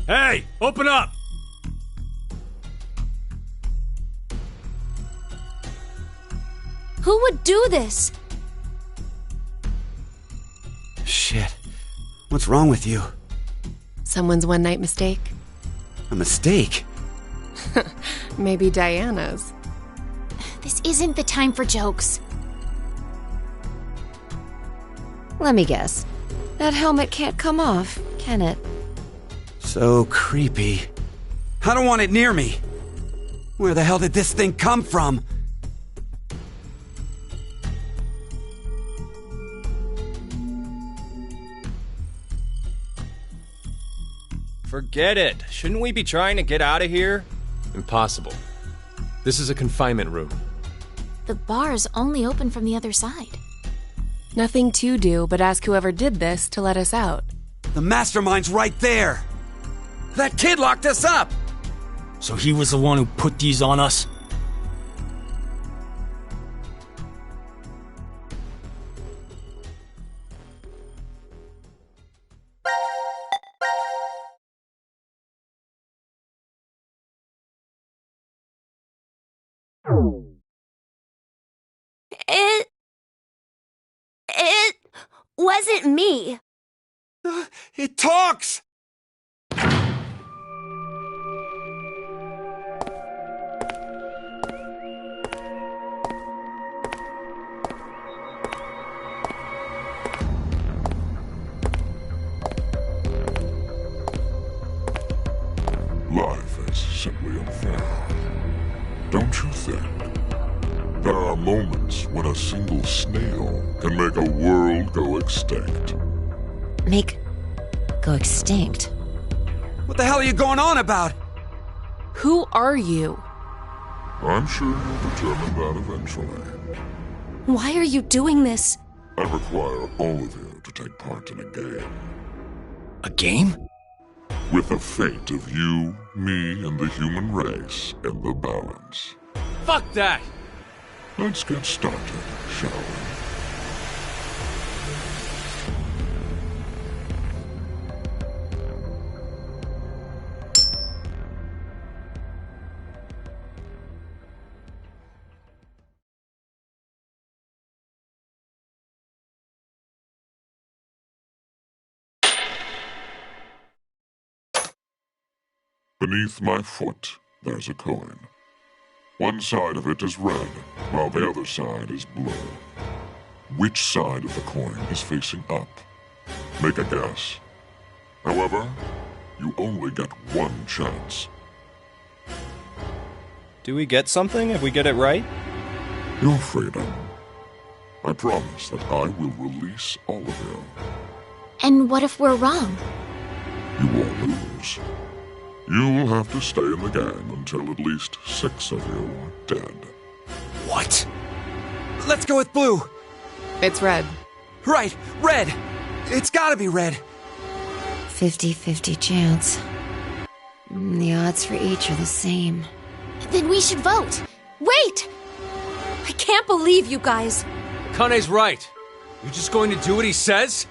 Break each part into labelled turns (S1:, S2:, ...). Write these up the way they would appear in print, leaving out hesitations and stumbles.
S1: Hey, open up!
S2: Who would do this?
S3: Shit. What's wrong with you?
S4: Someone's one-night mistake?
S3: A mistake?
S4: Maybe Diana's.
S2: This isn't the time for jokes.
S5: Let me guess. That helmet can't come off, can it?
S3: So creepy. I don't want it near me. Where the hell did this thing come from?
S6: Forget it. Shouldn't we be trying to get out of here?
S1: Impossible. This is a confinement room.
S2: The bar is only open from the other side.
S4: Nothing to do but ask whoever did this to let us out.
S3: The mastermind's right there! That kid locked us up!
S7: So he was the one who put these on us?
S2: It wasn't me.
S3: It talks!
S8: Life is simply unfair. Don't you think? There are moments when a single snail can make a world go extinct.
S5: Go extinct?
S3: What the hell are you going on about?
S4: Who are you?
S8: I'm sure you'll determine that eventually.
S2: Why are you doing this?
S8: I require all of you to take part in a game.
S7: A game?
S8: With the fate of you, me, and the human race in the balance.
S1: Fuck that!
S8: Let's get started, shall we? Beneath my foot, there's a coin. One side of it is red, while the other side is blue. Which side of the coin is facing up? Make a guess. However, you only get one chance.
S6: Do we get something if we get it right?
S8: Your freedom. I promise that I will release all of you.
S2: And what if we're wrong?
S8: You won't lose. You'll have to stay in the gang until at least 6 of you are dead.
S3: What? Let's go with blue!
S4: It's red.
S3: Right, red! It's gotta be red!
S5: 50-50 chance. The odds for each are the same.
S2: Then we should vote. Wait! I can't believe you guys.
S1: Kane's right. You just going to do what he says?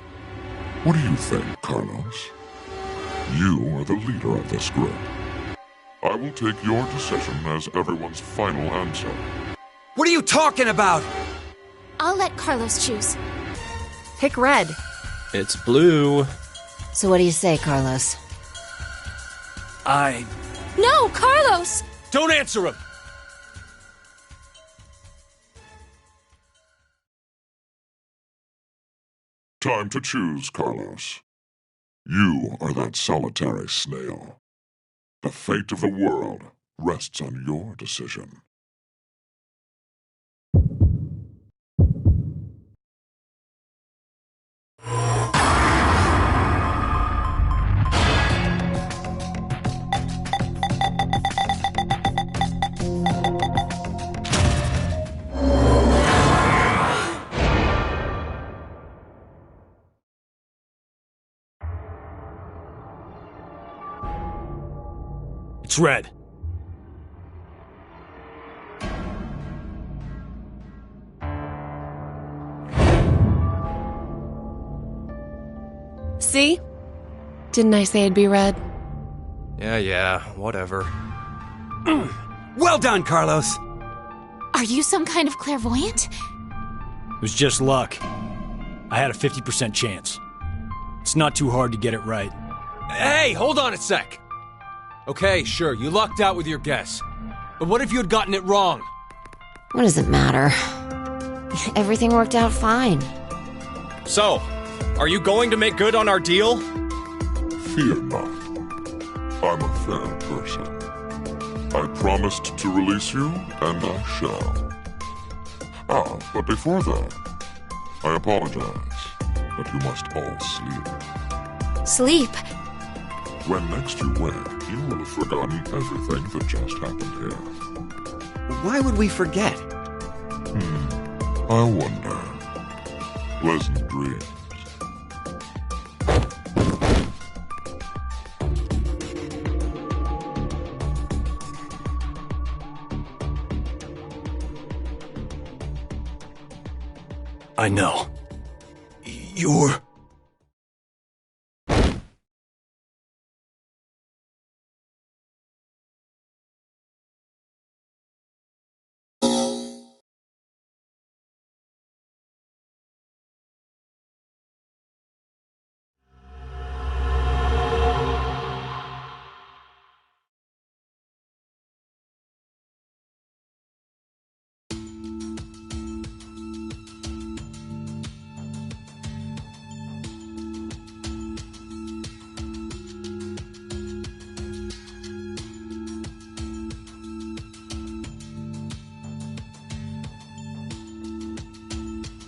S8: What do you think, Carlos? You are the leader of this group. I will take your decision as everyone's final answer.
S3: What are you talking about?
S2: I'll let Carlos choose.
S4: Pick red.
S6: It's blue.
S5: So what do you say, Carlos?
S2: No, Carlos!
S1: Don't answer him!
S8: Time to choose, Carlos. You are that solitary snail. The fate of the world rests on your decision.
S7: It's red.
S4: See? Didn't I say it'd be red?
S1: Yeah, whatever.
S3: Well done, Carlos!
S2: Are you some kind of clairvoyant?
S7: It was just luck. I had a 50% chance. It's not too hard to get it right.
S1: Hey, hold on a sec! Okay, sure, you lucked out with your guess. But what if you had gotten it wrong?
S5: What does it matter? Everything worked out fine.
S6: So, are you going to make good on our deal?
S8: Fear not. I'm a fair person. I promised to release you, and I shall. But before that, I apologize, but you must all sleep.
S2: Sleep?
S8: When next you wake, you will have forgotten everything that just happened here.
S3: Why would we forget?
S8: I wonder. Pleasant dreams.
S7: I know. You're...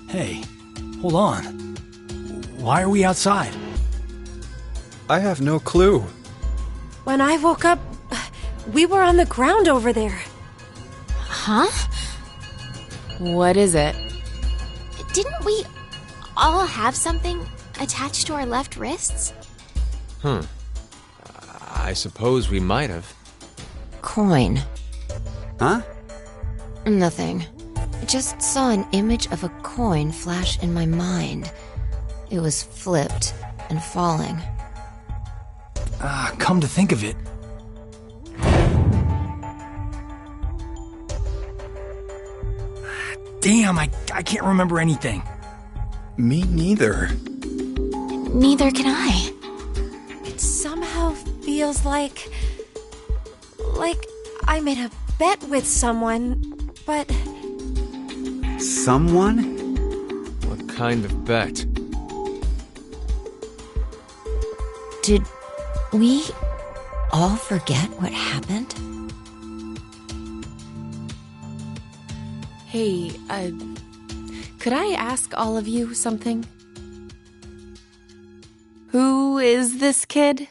S7: Hey, hold on. Why are we outside?
S1: I have no clue.
S9: When I woke up, we were on the ground over there.
S2: Huh?
S4: What is it?
S2: Didn't we all have something attached to our left wrists?
S1: I suppose we might have.
S5: Coin.
S3: Huh?
S5: Nothing. I just saw an image of a coin flash in my mind. It was flipped and falling.
S7: Come to think of it. Damn, I can't remember anything.
S3: Me neither.
S2: Neither can I.
S9: It somehow feels like I made a bet with someone, but
S3: Someone?
S1: What kind of bet?
S5: Did we all forget what happened?
S4: Hey, could I ask all of you something? Who is this kid?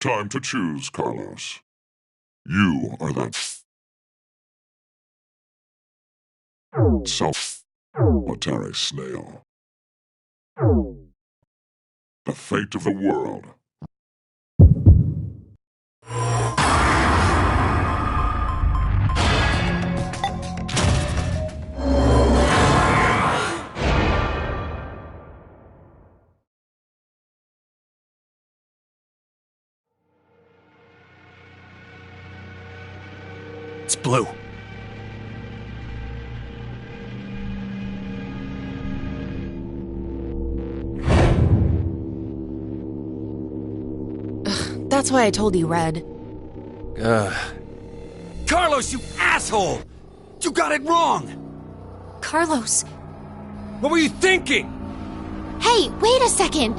S8: Time to choose, Carlos. You are that solitary snail. The fate of the world.
S7: It's blue.
S4: That's why I told you red.
S3: Carlos, you asshole! You got it wrong!
S9: Carlos,
S1: What were you thinking?
S2: Hey, wait a second!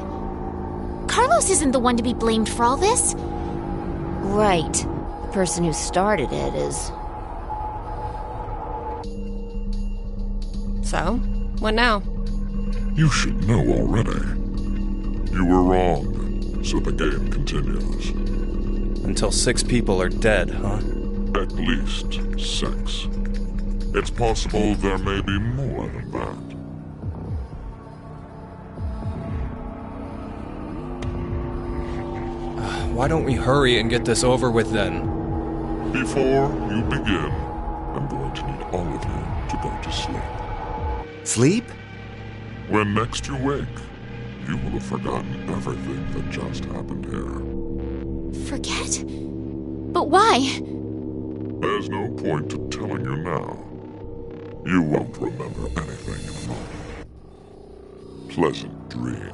S2: Carlos isn't the one to be blamed for all this.
S5: Right. The person who started it is.
S9: so, what now?
S8: You should know already. You were wrong, so the game continues.
S6: Until 6 people are dead, huh?
S8: At least 6. It's possible there may be more than that.
S6: Why don't we hurry and get this over with then?
S8: Before you begin, I'm going to need all of you to go to sleep.
S3: Sleep?
S8: When next you wake, you will have forgotten everything that just happened here.
S2: Forget? But why?
S8: There's no point to telling you now. You won't remember anything in a moment. Pleasant dreams.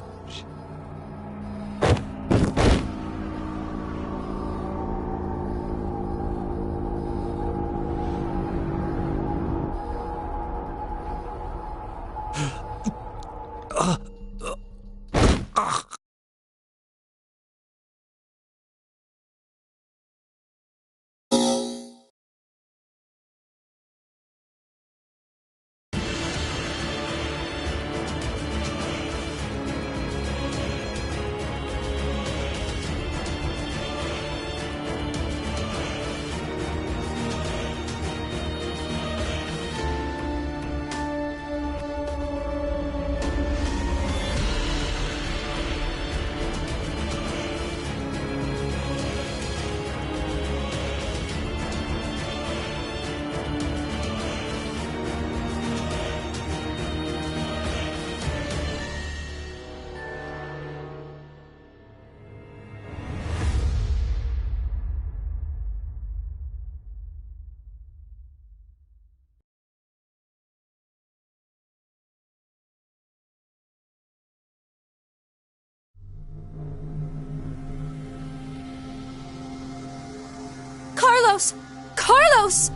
S9: Carlos! Carlos!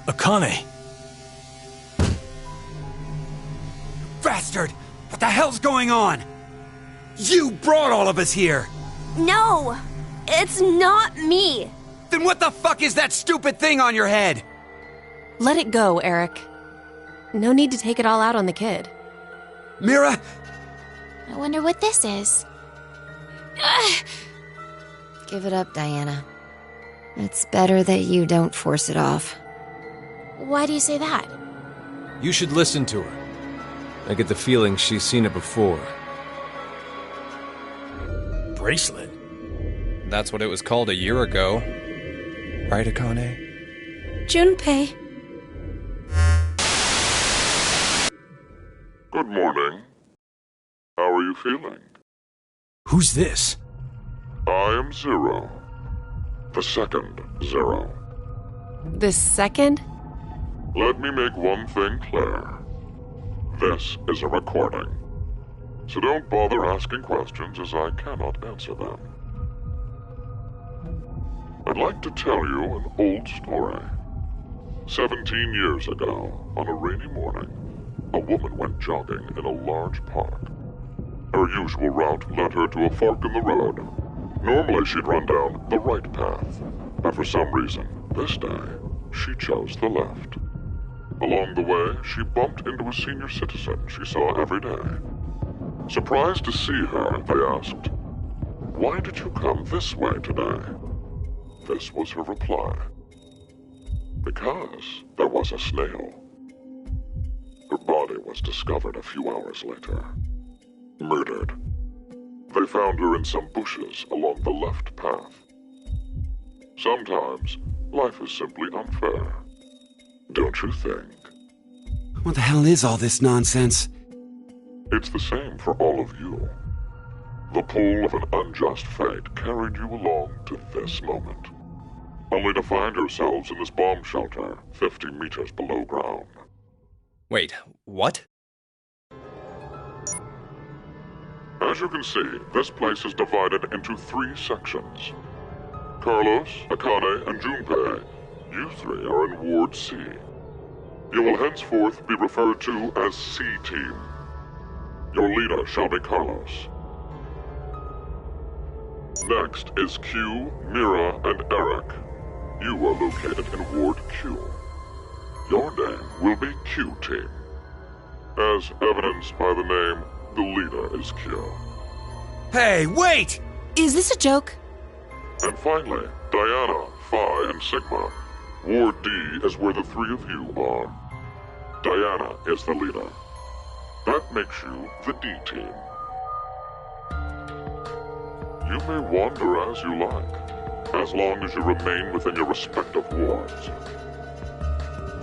S7: Akane!
S3: Bastard! What the hell's going on? You brought all of us here!
S9: No! It's not me!
S3: Then what the fuck is that stupid thing on your head?
S4: Let it go, Eric. No need to take it all out on the kid.
S3: Mira?
S2: I wonder what this is.
S5: Give it up, Diana. It's better that you don't force it off.
S2: Why do you say that?
S1: You should listen to her. I get the feeling she's seen it before.
S7: Bracelet?
S6: That's what it was called a year ago. Right, Akane?
S9: Junpei.
S8: Good morning. How are you feeling?
S7: Who's this?
S8: I am Zero. The second Zero.
S4: The second?
S8: Let me make one thing clear. This is a recording. So don't bother asking questions as I cannot answer them. I'd like to tell you an old story. 17 years ago, on a rainy morning, a woman went jogging in a large park. Her usual route led her to a fork in the road. Normally she'd run down the right path, but for some reason, this day, she chose the left. Along the way, she bumped into a senior citizen she saw every day. Surprised to see her, they asked, "Why did you come this way today?" This was her reply. "Because there was a snail." Her body was discovered a few hours later. Murdered. They found her in some bushes along the left path. Sometimes, life is simply unfair. Don't you think?
S3: What the hell is all this nonsense?
S8: It's the same for all of you. The pull of an unjust fate carried you along to this moment, only to find yourselves in this bomb shelter 50 meters below ground.
S6: Wait, what?
S8: As you can see, this place is divided into 3 sections. Carlos, Akane, and Junpei, you 3 are in Ward C. You will henceforth be referred to as C-Team. Your leader shall be Carlos. Next is Q, Mira, and Eric. You are located in Ward Q. Your name will be Q-Team. As evidenced by the name, the leader is Q.
S3: Hey, wait!
S4: Is this a joke?
S8: And finally, Diana, Phi, and Sigma. Ward D is where the 3 of you are. Diana is the leader. That makes you the D-Team. You may wander as you like, as long as you remain within your respective wards.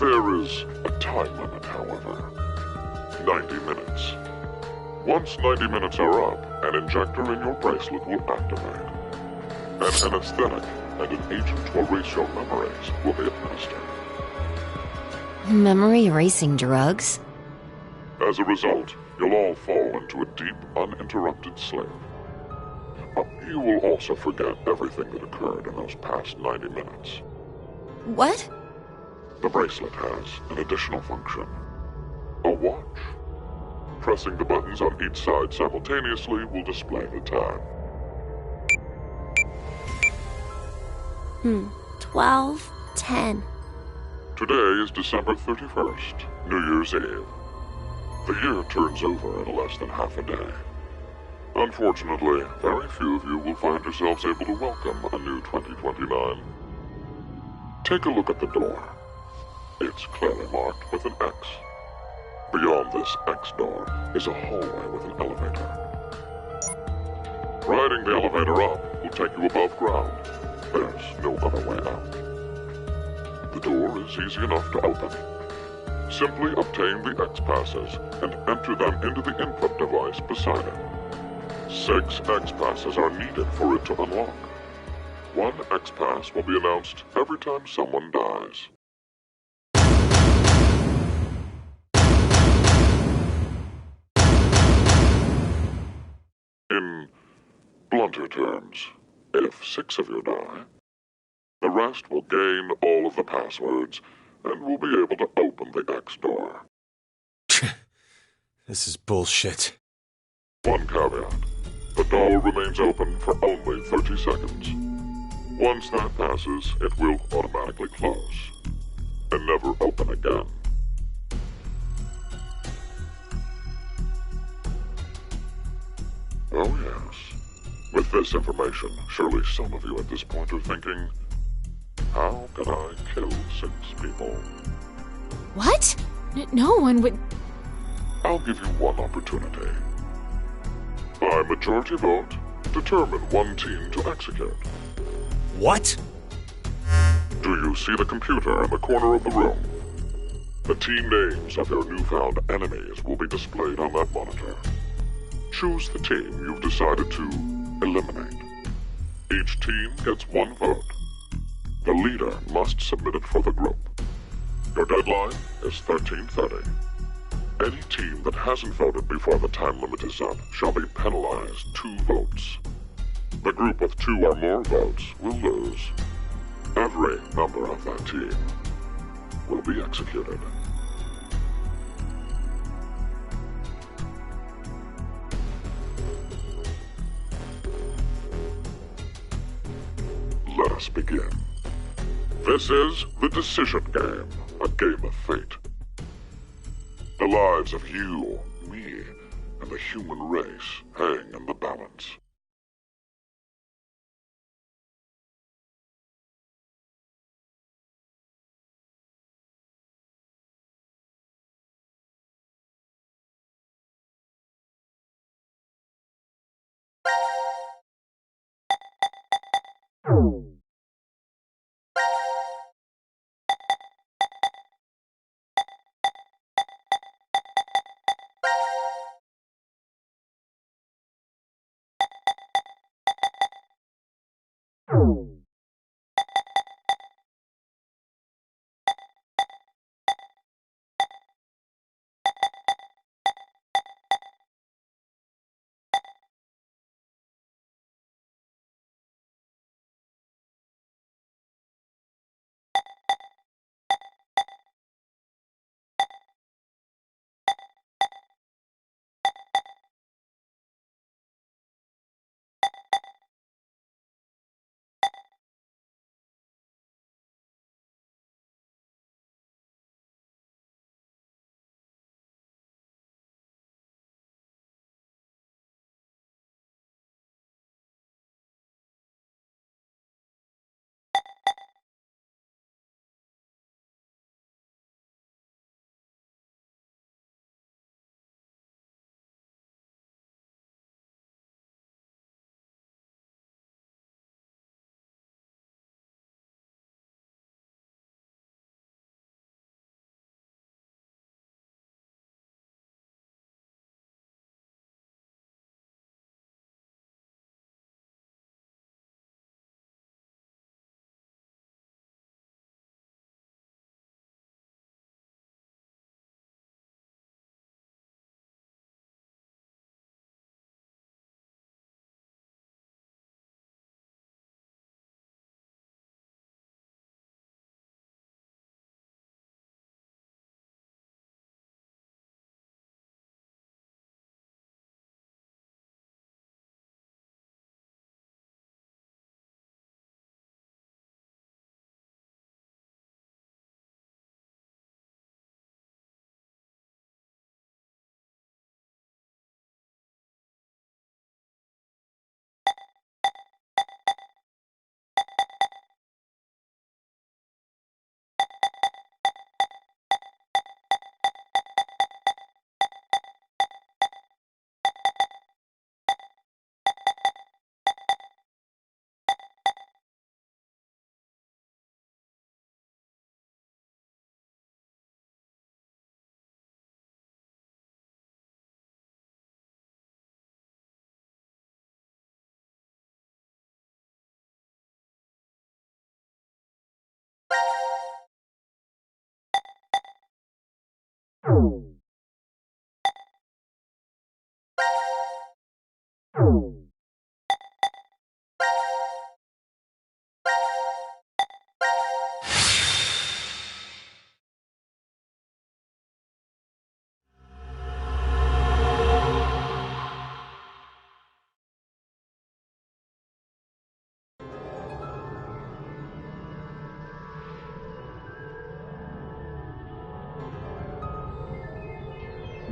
S8: There is a time limit, however. 90 minutes. Once 90 minutes are up, an injector in your bracelet will activate. An anesthetic and an agent to erase your memories will be administered.
S5: Memory erasing drugs?
S8: As a result, you'll all fall into a deep, uninterrupted sleep. You will also forget everything that occurred in those past 90 minutes.
S4: What?
S8: The bracelet has an additional function. A watch. Pressing the buttons on each side simultaneously will display the time.
S4: 12:10.
S8: Today is December 31st, New Year's Eve. The year turns over in less than half a day. Unfortunately, very few of you will find yourselves able to welcome a new 2029. Take a look at the door. It's clearly marked with an X. Beyond this X door is a hallway with an elevator. Riding the elevator up will take you above ground. There's no other way out. The door is easy enough to open. Simply obtain the X passes and enter them into the input device beside it. 6 X passes are needed for it to unlock. 1 X pass will be announced every time someone dies. In blunter terms, if 6 of you die, the rest will gain all of the passwords and will be able to open the X door.
S1: This is bullshit.
S8: 1 caveat. The door remains open for only 30 seconds. Once that passes, it will automatically close and never open again. Oh yes. With this information, surely some of you at this point are thinking, how can I kill 6 people?
S2: What? No one would.
S8: I'll give you one opportunity. By majority vote, determine one team to execute.
S1: What?
S8: Do you see the computer in the corner of the room? The team names of your newfound enemies will be displayed on that monitor. Choose the team you've decided to eliminate. Each team gets 1 vote. The leader must submit it for the group. Your deadline is 13:30. Any team that hasn't voted before the time limit is up shall be penalized 2 votes. The group with 2 or more votes will lose. Every member of that team will be executed. Let us begin. This is the Decision Game, a game of fate. The lives of you, me, and the human race hang in the balance.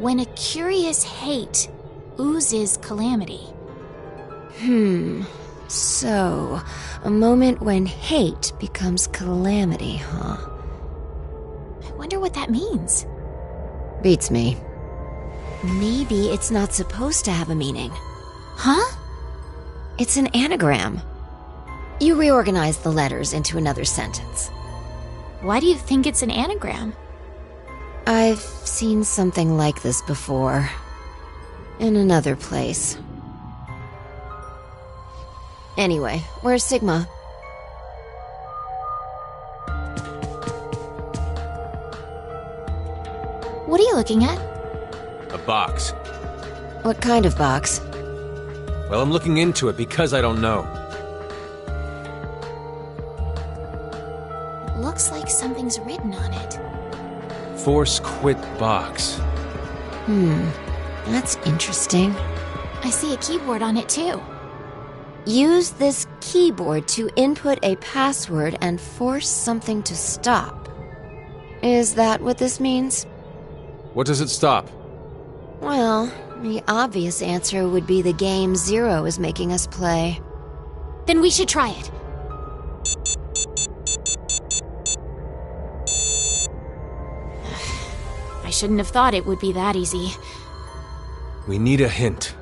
S2: When a curious hate oozes calamity.
S5: So, a moment when hate becomes calamity, huh?
S2: I wonder what that means.
S5: Beats me. Maybe it's not supposed to have a meaning.
S2: Huh?
S5: It's an anagram. You reorganize the letters into another sentence.
S2: Why do you think it's an anagram?
S5: I've seen something like this before. In another place. Anyway, where's Sigma?
S2: What are you looking at?
S1: A box.
S5: What kind of box?
S1: Well, I'm looking into it because I don't know.
S2: It looks like something's written on it.
S1: Force quit box.
S5: That's interesting.
S2: I see a keyboard on it too.
S5: Use this keyboard to input a password and force something to stop. Is that what this means?
S1: What does it stop?
S5: Well, the obvious answer would be the game Zero is making us play.
S2: Then we should try it. I shouldn't have thought it would be that easy.
S1: We need a hint.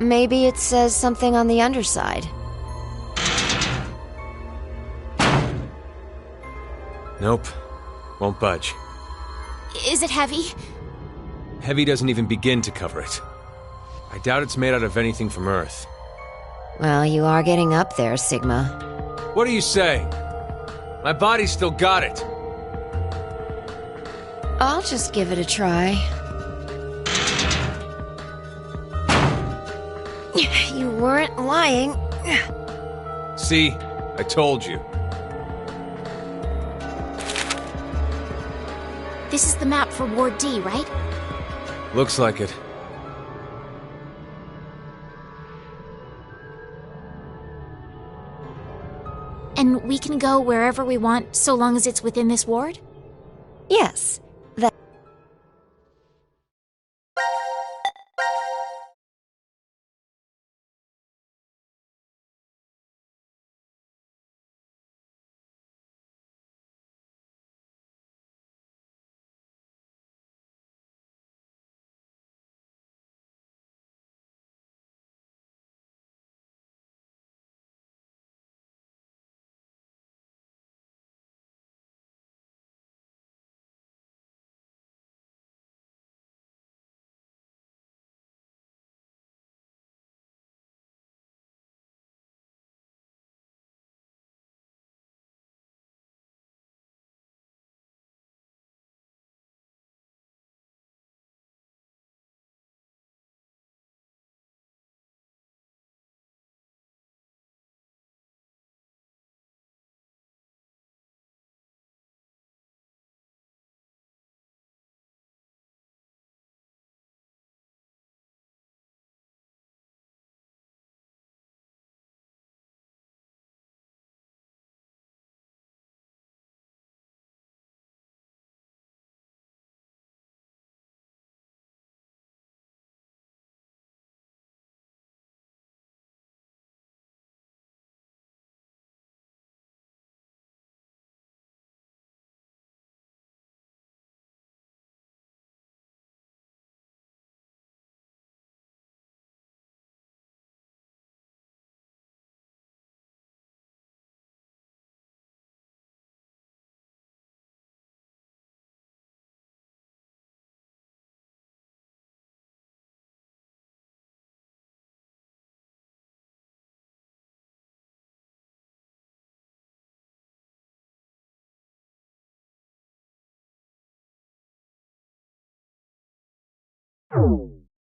S5: Maybe it says something on the underside.
S1: Nope. Won't budge.
S2: Is it heavy?
S1: Heavy doesn't even begin to cover it. I doubt it's made out of anything from Earth.
S5: Well, you are getting up there, Sigma.
S1: What are you saying? My body's still got it.
S5: I'll just give it a try. You weren't lying.
S1: See? I told you.
S2: This is the map for Ward D, right?
S1: Looks like it.
S2: And we can go wherever we want so long as it's within this ward?
S5: Yes.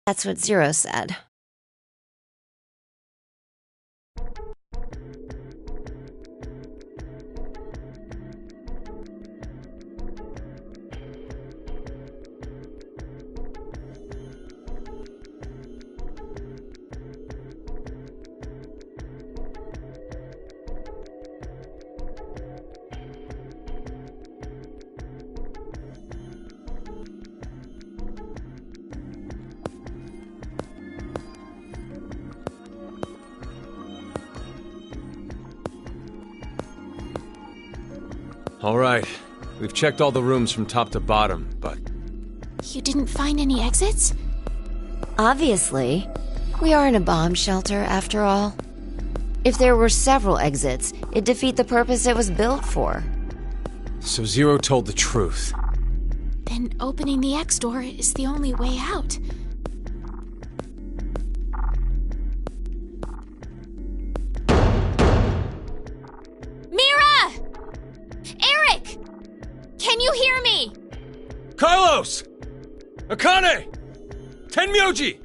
S5: That's what Zero said.
S1: Alright. We've checked all the rooms from top to bottom, but...
S2: You didn't find any exits?
S5: Obviously. We are in a bomb shelter, after all. If there were several exits, it'd defeat the purpose it was built for.
S1: So Zero told the truth.
S2: Then opening the X door is the only way out. Mira! Eric! Can you hear me?
S1: Carlos! Akane! Tenmyoji!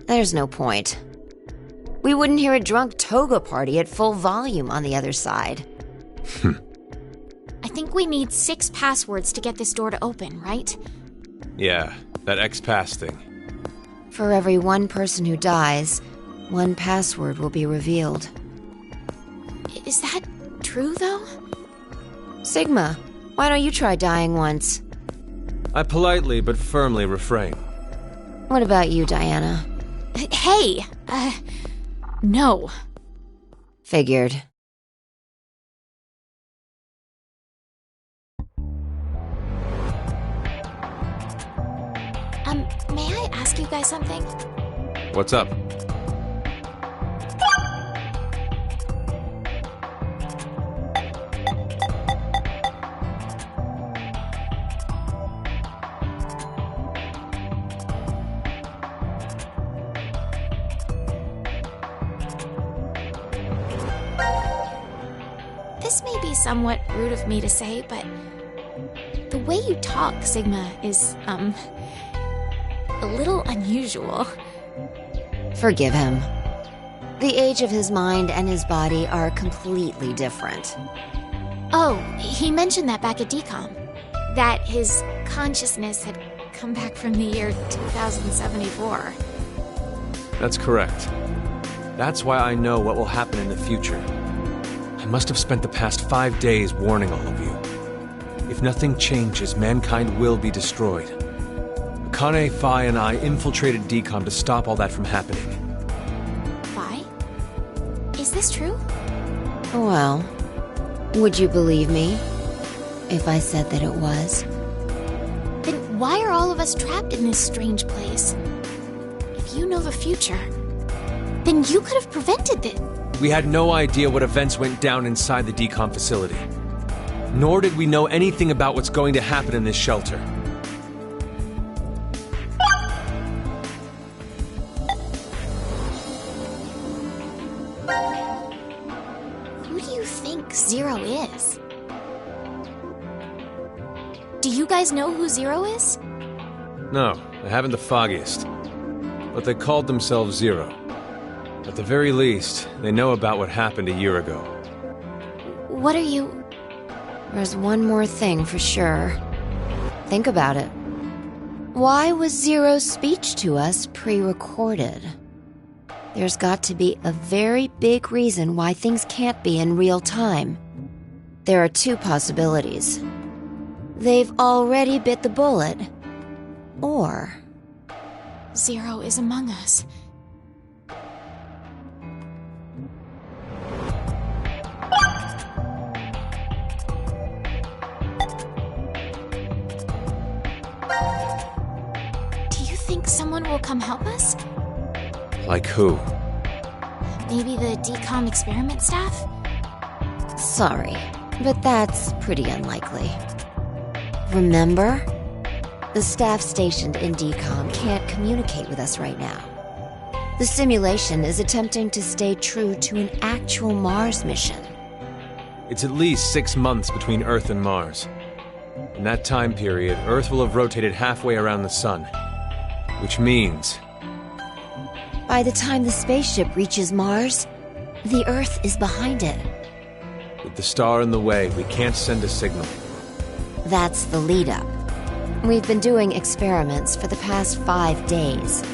S5: There's no point. We wouldn't hear a drunk toga party at full volume on the other side.
S2: I think we need 6 passwords to get this door to open, right?
S1: Yeah, that X-Pass thing.
S5: For every one person who dies, 1 password will be revealed.
S2: Is that true, though?
S5: Sigma, why don't you try dying once?
S1: I politely but firmly refrain.
S5: What about you, Diana?
S2: Hey! No.
S5: Figured.
S2: May I ask you guys something?
S1: What's up?
S2: This may be somewhat rude of me to say, but the way you talk, Sigma, is, a little unusual.
S5: Forgive him. The age of his mind and his body are completely different.
S2: Oh, he mentioned that back at DCOM. That his consciousness had come back from the year 2074.
S1: That's correct. That's why I know what will happen in the future. I must have spent the past 5 days warning all of you. If nothing changes, mankind will be destroyed. Akane, Phi, and I infiltrated DCOM to stop all that from happening.
S2: Phi? Is this true?
S5: Well, would you believe me if I said that it was?
S2: Then why are all of us trapped in this strange place? If you know the future, then you could have prevented this.
S1: We had no idea what events went down inside the DCOM facility. Nor did we know anything about what's going to happen in this shelter.
S2: Who do you think Zero is? Do you guys know who Zero is?
S1: No, I haven't the foggiest. But they called themselves Zero. At the very least, they know about what happened a year ago.
S2: What are you...
S5: There's one more thing for sure. Think about it. Why was Zero's speech to us pre-recorded? There's got to be a very big reason why things can't be in real time. There are 2 possibilities. They've already bit the bullet, or...
S2: Zero is among us. Do you think someone will come help us?
S1: Like who?
S2: Maybe the DCOM experiment staff?
S5: Sorry, but that's pretty unlikely. Remember? The staff stationed in DCOM can't communicate with us right now. The simulation is attempting to stay true to an actual Mars mission.
S1: It's at least 6 months between Earth and Mars. In that time period, Earth will have rotated halfway around the Sun. Which means...
S5: By the time the spaceship reaches Mars, the Earth is behind it.
S1: with the star in the way, we can't send a signal.
S5: That's the lead-up. We've been doing experiments for the past 5 days.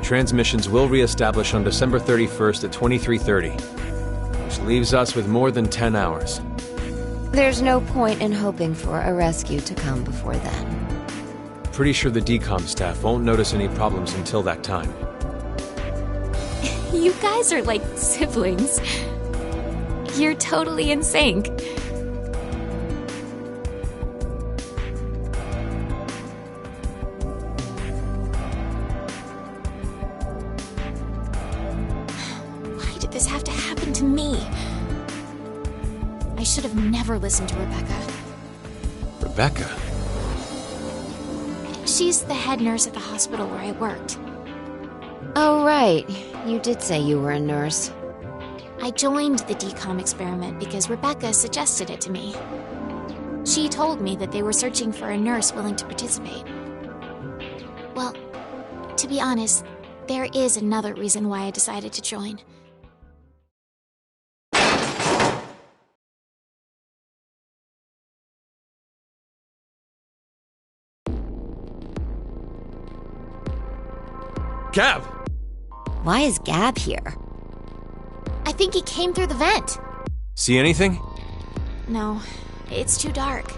S1: Transmissions will re-establish on December 31st at 23:30, which leaves us with more than 10 hours.
S5: There's no point in hoping for a rescue to come before then.
S1: Pretty sure the DCOM staff won't notice any problems until that time.
S2: You guys are like siblings. You're totally in sync. Why did this have to happen to me? I should have never listened to Rebecca.
S1: Rebecca?
S2: She's the head nurse at the hospital where I worked.
S5: Oh, right. You did say you were a nurse.
S2: I joined the DCOM experiment because Rebecca suggested it to me. She told me that they were searching for a nurse willing to participate. Well, to be honest, there is another reason why I decided to join.
S1: Gab!
S5: Why is Gab here?
S2: I think he came through the vent.
S1: See anything?
S2: No, it's too dark.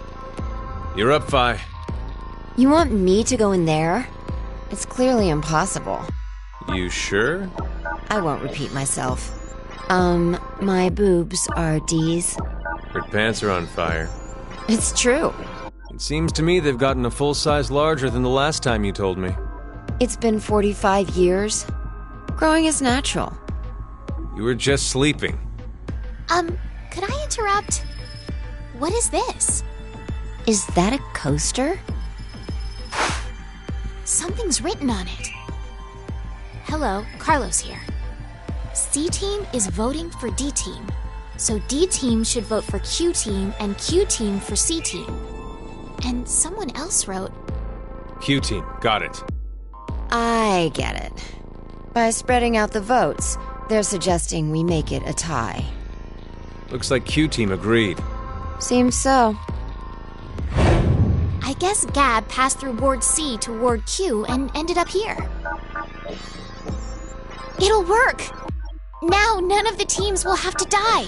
S1: You're up, Fi.
S5: You want me to go in there? It's clearly impossible.
S1: You sure?
S5: I won't repeat myself. My boobs are D's.
S1: Your pants are on fire.
S5: It's true.
S1: It seems to me they've gotten a full size larger than the last time you told me.
S5: It's been 45 years. Growing is natural.
S1: You were just sleeping.
S2: Could I interrupt? What is this?
S5: Is that a coaster?
S2: Something's written on it. Hello, Carlos here. C-Team is voting for D-Team. So D-Team should vote for Q-Team and Q-Team for C-Team. And someone else wrote...
S1: Q-Team, got it.
S5: I get it. By spreading out the votes, they're suggesting we make it a tie.
S1: Looks like Q-Team agreed.
S5: Seems so.
S2: I guess Gab passed through Ward C to Ward Q and ended up here. It'll work! Now none of the teams will have to die.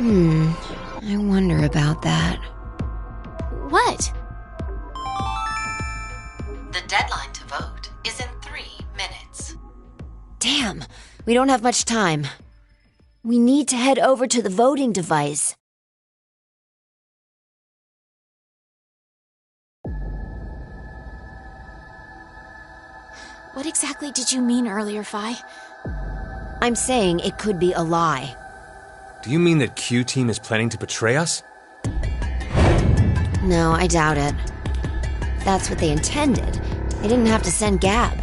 S5: I wonder about that.
S2: What?
S10: The deadline to vote is in 3 minutes.
S5: Damn, we don't have much time. We need to head over to the voting device.
S2: What exactly did you mean earlier, Fi?
S5: I'm saying it could be a lie.
S1: Do you mean that Q-Team is planning to betray us?
S5: No, I doubt it. If that's what they intended, they didn't have to send Gab.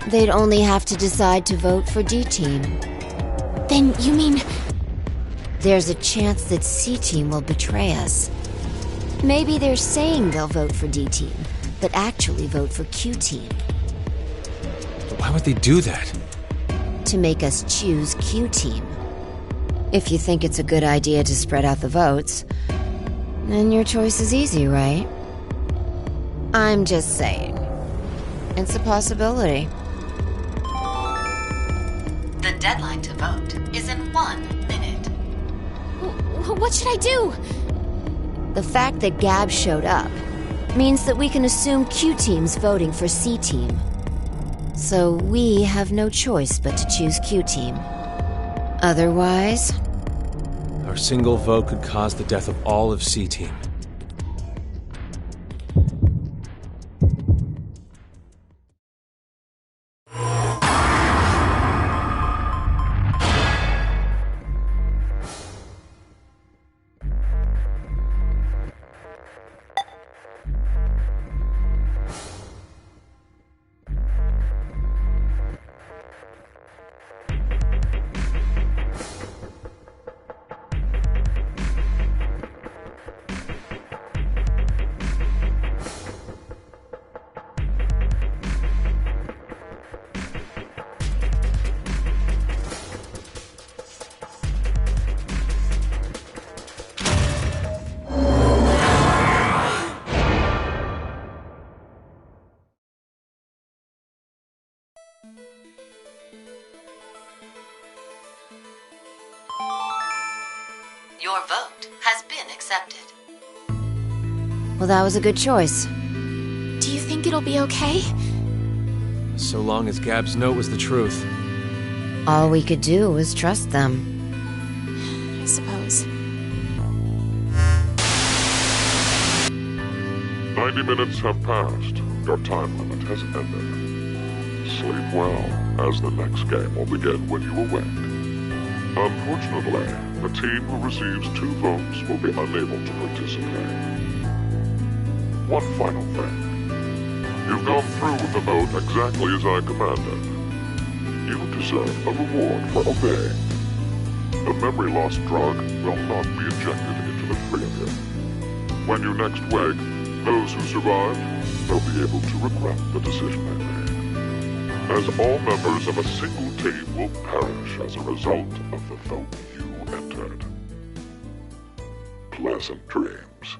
S5: They'd only have to decide to vote for D-Team.
S2: Then you mean...
S5: There's a chance that C-Team will betray us. Maybe they're saying they'll vote for D-Team, but actually vote for Q-Team.
S1: Why would they do that?
S5: To make us choose Q-Team. If you think it's a good idea to spread out the votes, then your choice is easy, right? I'm just saying. It's a possibility.
S10: The deadline to vote is in 1 minute.
S2: What should I do?
S5: The fact that Gab showed up means that we can assume Q-Team's voting for C-Team. So we have no choice but to choose Q-Team. Otherwise...
S1: Our single vote could cause the death of all of C-Team.
S10: Your vote has been accepted.
S5: Well, that was a good choice.
S2: Do you think it'll be okay?
S1: So long as Gab's note was the truth.
S5: All we could do was trust them.
S8: 90 minutes have passed. Your time limit has ended. Sleep well, as the next game will begin when you awake. Unfortunately, the team who receives 2 votes will be unable to participate. One final thing. You've gone through with the vote exactly as I commanded. You deserve a reward for obeying. The memory loss drug will not be injected into the 3 of you. When you next wake, those who survived will be able to regret the decision they made, as all members of a single team will perish as a result of the vote you entered. Pleasant dreams.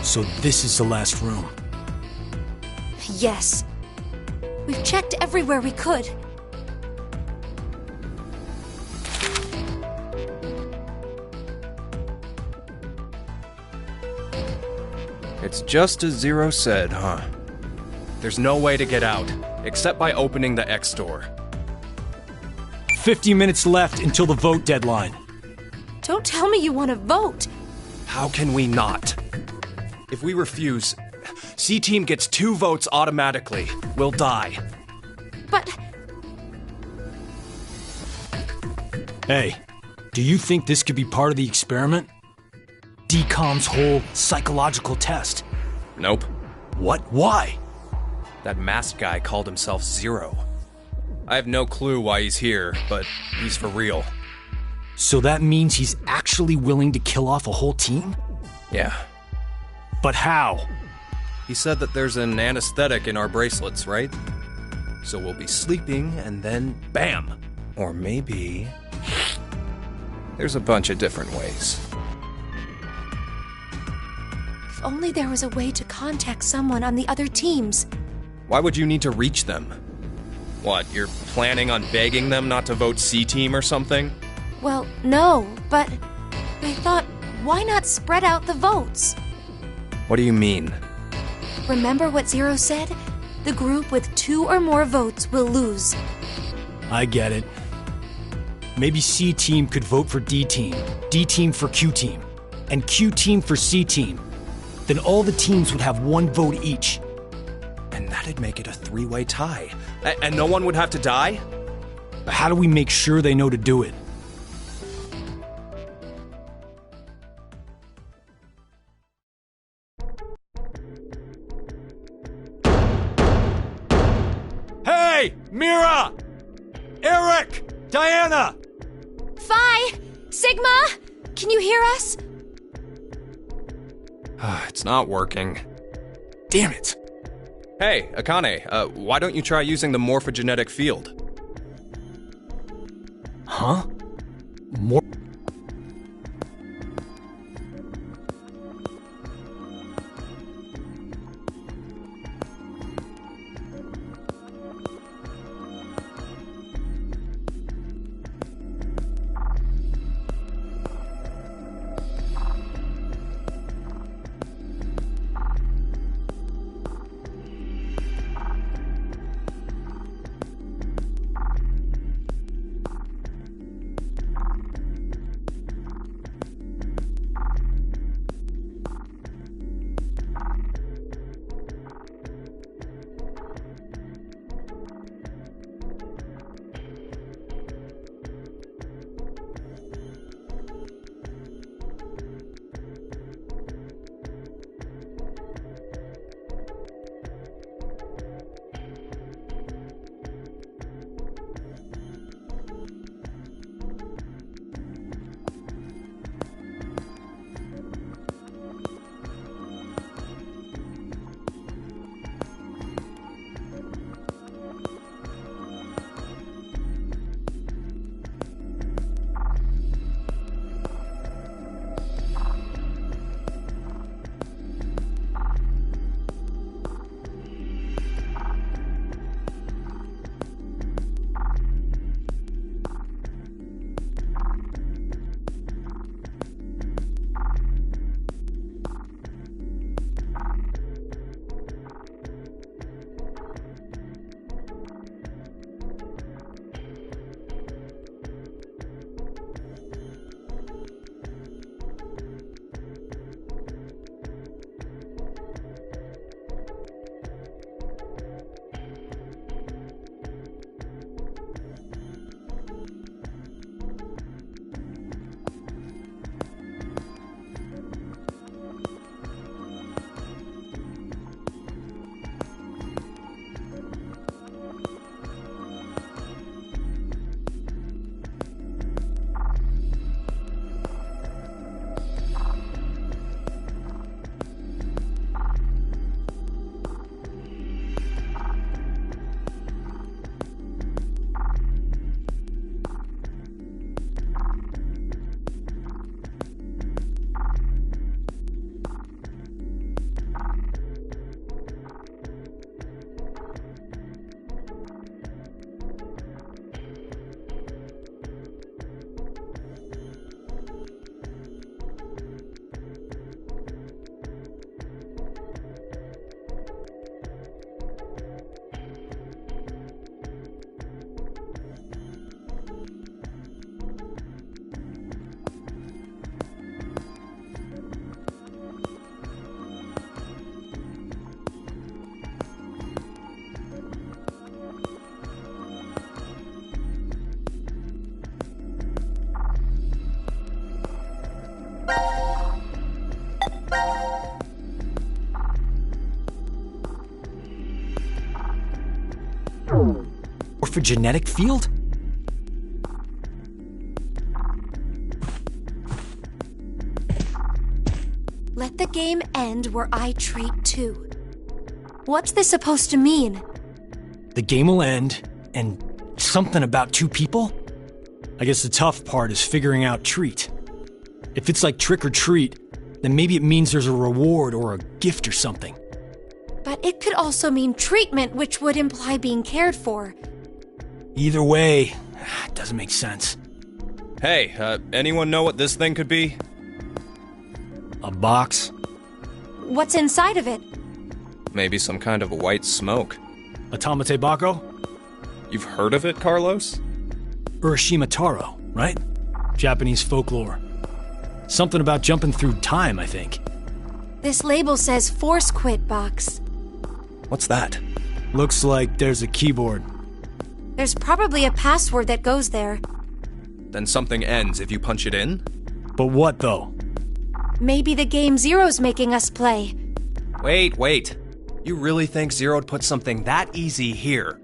S7: So this is the last room.
S9: Yes. We've checked everywhere we could.
S6: It's just as Zero said, huh? There's no way to get out, except by opening the X door.
S7: 50 minutes left until the vote deadline.
S9: Don't tell me you want to vote.
S6: How can we not? If we refuse, C-Team gets 2 votes automatically. We'll die.
S9: But...
S7: Hey, do you think this could be part of the experiment? DCOM's whole psychological test?
S6: Nope.
S7: What? Why?
S6: That masked guy called himself Zero. I have no clue why he's here, but he's for real.
S7: So that means he's actually willing to kill off a whole team?
S6: Yeah.
S7: But how?
S6: He said that there's an anesthetic in our bracelets, right? So we'll be sleeping, and then bam! Or maybe... There's a bunch of different ways.
S9: If only there was a way to contact someone on the other teams.
S6: Why would you need to reach them? What, you're planning on begging them not to vote C-Team or something?
S9: Well, no, but I thought, why not spread out the votes?
S6: What do you mean?
S9: Remember what Zero said? The group with 2 or more votes will lose.
S7: I get it. Maybe C-Team could vote for D-Team, D-Team for Q-Team, and Q-Team for C-Team. Then all the teams would have 1 vote each.
S6: And that'd make it a 3-way tie. And no one would have to die?
S7: How do we make sure they know to do it? Hey! Mira! Eric! Diana!
S9: Phi! Sigma! Can you hear us?
S6: It's not working.
S7: Damn it!
S6: Hey, Akane, why don't you try using the morphogenetic field?
S7: Huh? More... morphogenetic field?
S9: Let the game end where I treat too. What's this supposed to mean?
S7: The game will end, and something about two people? I guess the tough part is figuring out treat. If it's like trick or treat, then maybe it means there's a reward or a gift or something.
S9: But it could also mean treatment, which would imply being cared for.
S7: Either way, it doesn't make sense.
S6: Hey, anyone know what this thing could be?
S7: A box?
S9: What's inside of it?
S6: Maybe some kind of white smoke.
S7: A tamate bako?
S6: You've heard of it, Carlos?
S7: Urashima Taro, right? Japanese folklore. Something about jumping through time, I think.
S9: This label says Force Quit Box.
S6: What's that?
S7: Looks like there's a keyboard.
S9: There's probably a password that goes there.
S6: Then something ends if you punch it in?
S7: But what, though?
S9: Maybe the game Zero's making us play.
S6: Wait. You really think Zero'd put something that easy here?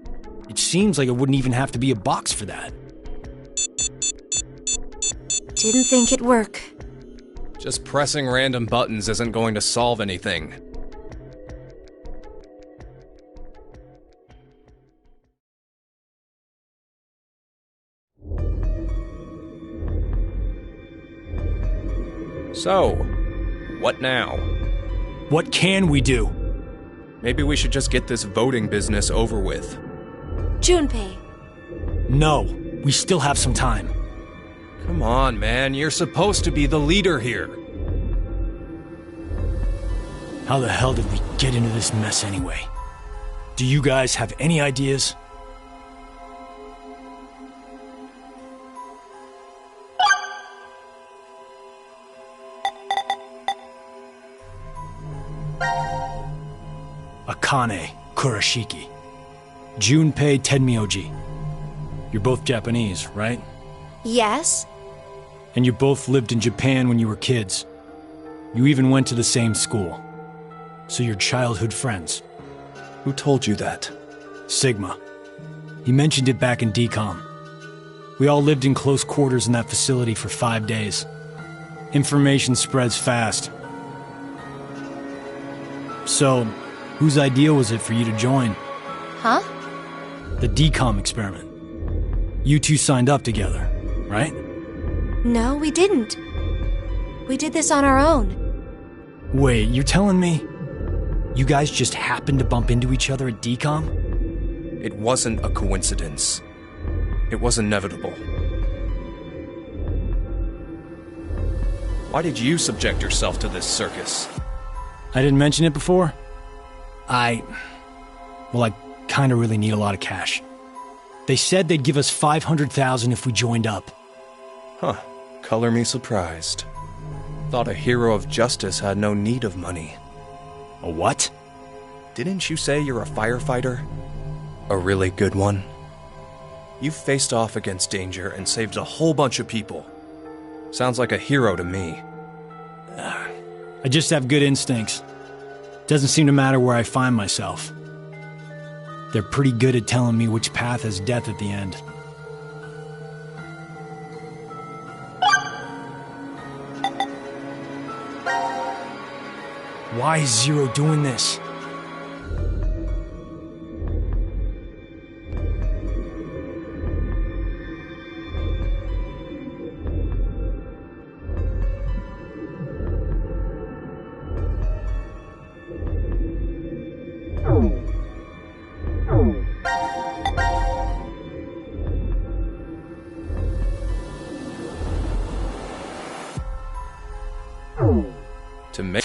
S7: It seems like it wouldn't even have to be a box for that.
S9: Didn't think it'd work.
S6: Just pressing random buttons isn't going to solve anything. So, what now?
S7: What can we do?
S6: Maybe we should just get this voting business over with.
S9: Junpei.
S7: No, we still have some time.
S6: Come on, man, you're supposed to be the leader here.
S7: How the hell did we get into this mess anyway? Do you guys have any ideas? Akane Kurashiki. Junpei Tenmyoji. You're both Japanese, right?
S9: Yes?
S7: And you both lived in Japan when you were kids. You even went to the same school. So you're childhood friends.
S6: Who told you that?
S7: Sigma. He mentioned it back in DCOM. We all lived in close quarters in that facility for 5 days. Information spreads fast. So, whose idea was it for you to join?
S9: Huh?
S7: The DCOM experiment. You two signed up together, right?
S9: No, we didn't. We did this on our own.
S7: Wait, you're telling me you guys just happened to bump into each other at DCOM?
S6: It wasn't a coincidence. It was inevitable. Why did you subject yourself to this circus?
S7: I didn't mention it before? I kinda really need a lot of cash. They said they'd give us $500,000 if we joined up.
S6: Huh. Color me surprised. Thought a hero of justice had no need of money.
S7: A what?
S6: Didn't you say you're a firefighter? A really good one? You faced off against danger and saved a whole bunch of people. Sounds like a hero to me.
S7: I just have good instincts. Doesn't seem to matter where I find myself. They're pretty good at telling me which path has death at the end. Why is Zero doing this?
S6: To make...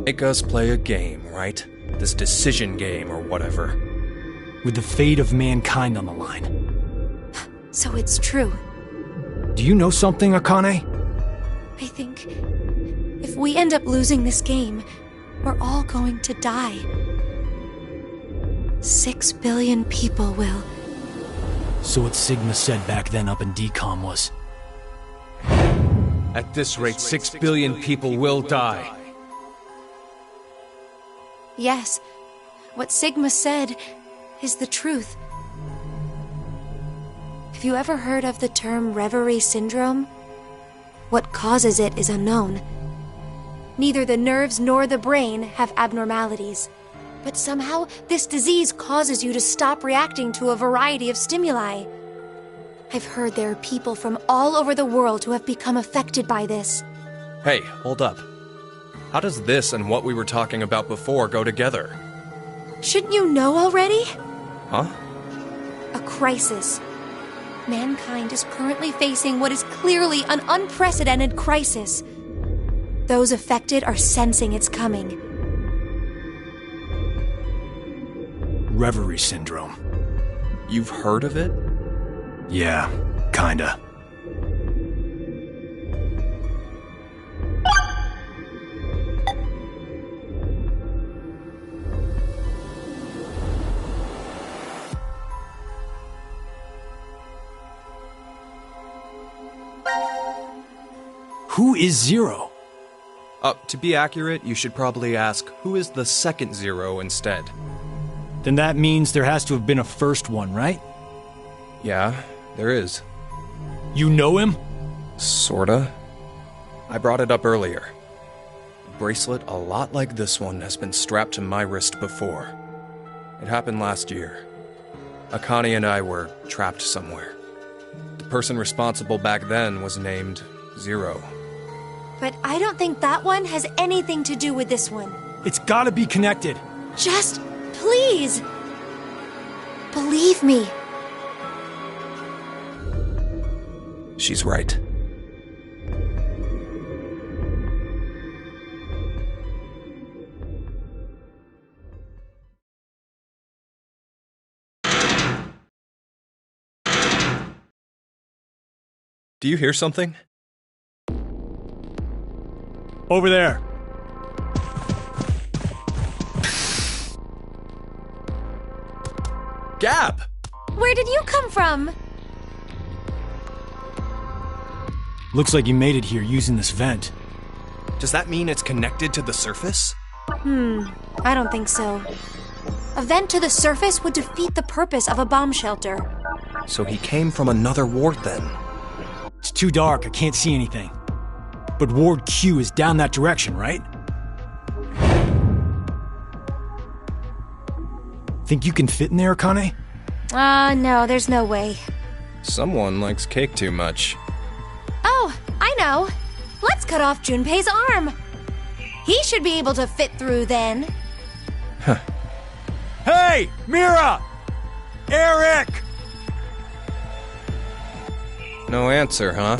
S6: Make us play a game, right? This decision game or whatever.
S7: With the fate of mankind on the line.
S9: So it's true.
S7: Do you know something, Akane?
S9: I think if we end up losing this game, we're all going to die. 6 billion people will.
S7: So what Sigma said back then up in DCOM was...
S1: At this rate, 6 billion people will die.
S9: Yes, what Sigma said is the truth. Have you ever heard of the term reverie syndrome? What causes it is unknown. Neither the nerves nor the brain have abnormalities. But somehow, this disease causes you to stop reacting to a variety of stimuli. I've heard there are people from all over the world who have become affected by this.
S6: Hey, hold up. How does this and what we were talking about before go together?
S9: Shouldn't you know already?
S6: Huh?
S9: A crisis. Mankind is currently facing what is clearly an unprecedented crisis. Those affected are sensing it's coming.
S7: Reverie syndrome.
S6: You've heard of it?
S7: Yeah, kinda. Who is Zero?
S6: To be accurate, you should probably ask, who is the second Zero instead?
S7: Then that means there has to have been a first one, right?
S6: Yeah, there is.
S7: You know him?
S6: Sorta. I brought it up earlier. A bracelet a lot like this one has been strapped to my wrist before. It happened last year. Akane and I were trapped somewhere. The person responsible back then was named Zero.
S9: But I don't think that one has anything to do with this one.
S7: It's gotta be connected.
S9: Just, please, believe me.
S6: She's right. Do you hear something?
S7: Over there.
S6: Gab!
S9: Where did you come from?
S7: Looks like you made it here using this vent.
S6: Does that mean it's connected to the surface?
S9: I don't think so. A vent to the surface would defeat the purpose of a bomb shelter.
S6: So he came from another ward then?
S7: It's too dark, I can't see anything. But Ward Q is down that direction, right? Think you can fit in there, Akane?
S9: No, there's no way.
S6: Someone likes cake too much.
S9: Oh, I know. Let's cut off Junpei's arm. He should be able to fit through then.
S6: Huh.
S7: Hey, Mira! Eric!
S6: No answer, huh?